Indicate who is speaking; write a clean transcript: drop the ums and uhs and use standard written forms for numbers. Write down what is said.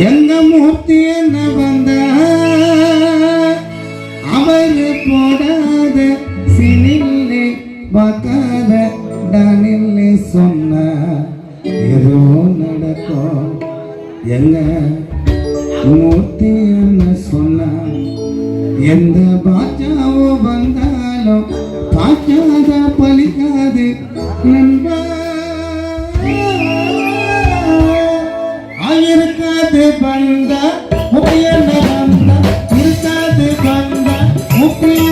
Speaker 1: எங்க மூர்த்தி என்ன வந்த அவரு போடாத சினில்லே பார்க்காத டானில்லே சொன்ன ஏதோ நடக்கும் எங்க மூர்த்தி என்ன சொன்ன எந்த பாச்சாவோ வந்தாலும் பாச்சாத பலிக்காது நண்பா இருக்காது பந்த முக்கிய இருக்காது பந்த முக்கிய